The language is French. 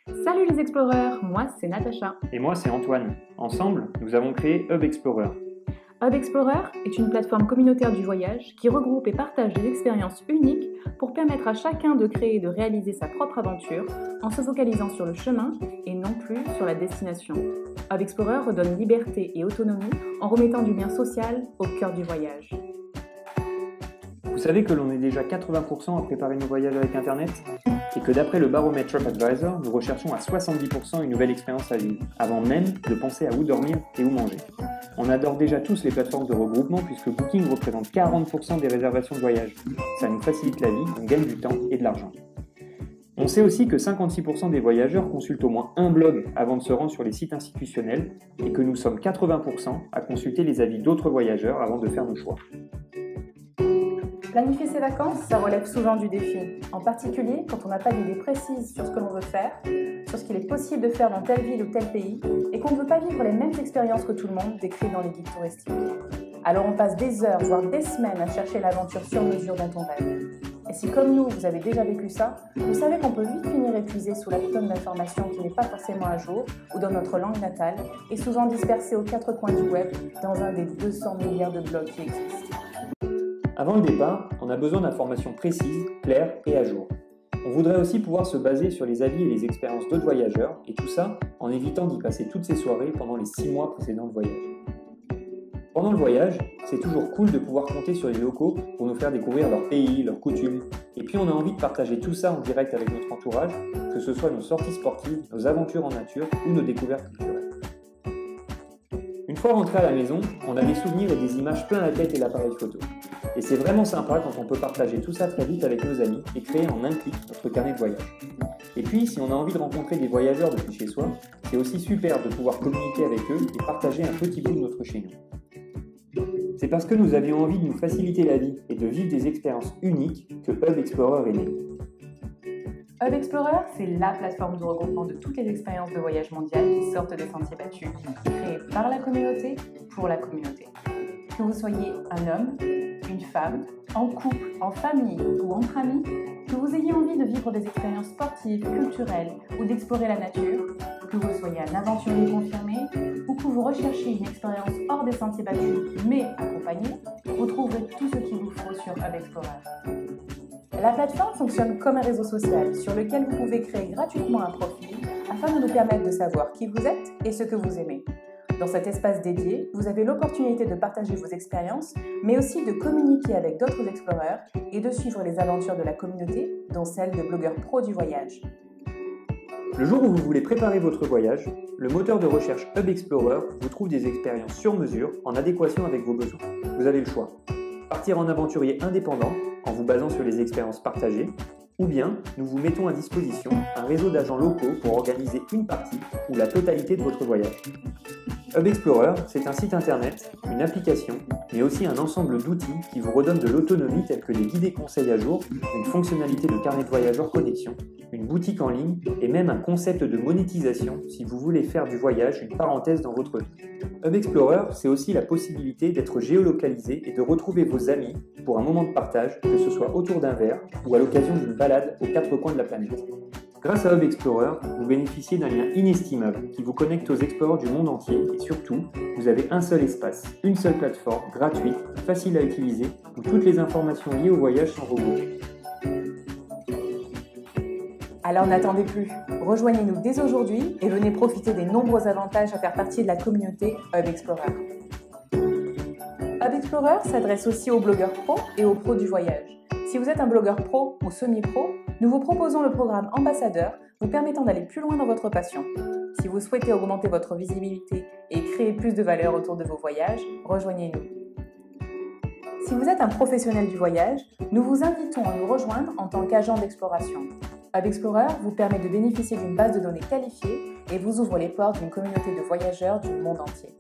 Salut les exploreurs, moi c'est Natacha. Et moi, c'est Antoine. Ensemble, nous avons créé Hub Explorer. Hub Explorer est une plateforme communautaire du voyage qui regroupe et partage des expériences uniques pour permettre à chacun de créer et de réaliser sa propre aventure en se focalisant sur le chemin et non plus sur la destination. Hub Explorer redonne liberté et autonomie en remettant du lien social au cœur du voyage. Vous savez que l'on est déjà 80% à préparer nos voyages avec Internet? Et que d'après le baromètre TripAdvisor, nous recherchons à 70% une nouvelle expérience à vivre, avant même de penser à où dormir et où manger. On adore déjà tous les plateformes de regroupement puisque Booking représente 40% des réservations de voyage. Ça nous facilite la vie, on gagne du temps et de l'argent. On sait aussi que 56% des voyageurs consultent au moins un blog avant de se rendre sur les sites institutionnels et que nous sommes 80% à consulter les avis d'autres voyageurs avant de faire nos choix. Planifier ses vacances, ça relève souvent du défi, en particulier quand on n'a pas d'idée précise sur ce que l'on veut faire, sur ce qu'il est possible de faire dans telle ville ou tel pays, et qu'on ne veut pas vivre les mêmes expériences que tout le monde décrites dans les guides touristiques. Alors on passe des heures, voire des semaines à chercher l'aventure sur mesure dont on rêve. Et si comme nous, vous avez déjà vécu ça, vous savez qu'on peut vite finir épuisé sous la tonne d'informations qui n'est pas forcément à jour, ou dans notre langue natale, et souvent dispersé aux quatre coins du web, dans un des 200 milliards de blogs qui existent. Avant le départ, on a besoin d'informations précises, claires et à jour. On voudrait aussi pouvoir se baser sur les avis et les expériences d'autres voyageurs, et tout ça en évitant d'y passer toutes ces soirées pendant les 6 mois précédant le voyage. Pendant le voyage, c'est toujours cool de pouvoir compter sur les locaux pour nous faire découvrir leur pays, leurs coutumes, et puis on a envie de partager tout ça en direct avec notre entourage, que ce soit nos sorties sportives, nos aventures en nature ou nos découvertes culturelles. Une fois rentré à la maison, on a des souvenirs et des images plein la tête et l'appareil photo. Et c'est vraiment sympa quand on peut partager tout ça très vite avec nos amis et créer en un clic notre carnet de voyage. Et puis, si on a envie de rencontrer des voyageurs depuis chez soi, c'est aussi super de pouvoir communiquer avec eux et partager un petit bout de notre chez nous. C'est parce que nous avions envie de nous faciliter la vie et de vivre des expériences uniques que Hub Explorer est né. Hub Explorer, c'est la plateforme de regroupement de toutes les expériences de voyage mondiales qui sortent des sentiers battus, créées par la communauté, pour la communauté. Que vous soyez un homme, une femme, en couple, en famille ou entre amis, que vous ayez envie de vivre des expériences sportives, culturelles ou d'explorer la nature, que vous soyez un aventurier confirmé ou que vous recherchez une expérience hors des sentiers battus mais accompagné, vous trouverez tout ce qu'il vous faut sur Hub Explorer. La plateforme fonctionne comme un réseau social sur lequel vous pouvez créer gratuitement un profil afin de nous permettre de savoir qui vous êtes et ce que vous aimez. Dans cet espace dédié, vous avez l'opportunité de partager vos expériences, mais aussi de communiquer avec d'autres exploreurs et de suivre les aventures de la communauté, dont celle de blogueurs pros du voyage. Le jour où vous voulez préparer votre voyage, le moteur de recherche Hub Explorer vous trouve des expériences sur mesure en adéquation avec vos besoins. Vous avez le choix. Partir en aventurier indépendant en vous basant sur les expériences partagées, ou bien nous vous mettons à disposition un réseau d'agents locaux pour organiser une partie ou la totalité de votre voyage. Hub Explorer, c'est un site internet, une application, mais aussi un ensemble d'outils qui vous redonnent de l'autonomie tels que des guides et conseils à jour, une fonctionnalité de carnet de voyage hors connexion, une boutique en ligne et même un concept de monétisation si vous voulez faire du voyage une parenthèse dans votre vie. Hub Explorer, c'est aussi la possibilité d'être géolocalisé et de retrouver vos amis pour un moment de partage, que ce soit autour d'un verre ou à l'occasion d'une balade aux quatre coins de la planète. Grâce à Hub Explorer, vous bénéficiez d'un lien inestimable qui vous connecte aux exploreurs du monde entier et surtout, vous avez un seul espace, une seule plateforme, gratuite, facile à utiliser, où toutes les informations liées au voyage sont regroupées. Alors n'attendez plus, rejoignez-nous dès aujourd'hui et venez profiter des nombreux avantages à faire partie de la communauté Hub Explorer. Hub Explorer s'adresse aussi aux blogueurs pros et aux pros du voyage. Si vous êtes un blogueur pro ou semi-pro, nous vous proposons le programme Ambassadeur vous permettant d'aller plus loin dans votre passion. Si vous souhaitez augmenter votre visibilité et créer plus de valeur autour de vos voyages, rejoignez-nous. Si vous êtes un professionnel du voyage, nous vous invitons à nous rejoindre en tant qu'agent d'exploration. Hub Explorer vous permet de bénéficier d'une base de données qualifiée et vous ouvre les portes d'une communauté de voyageurs du monde entier.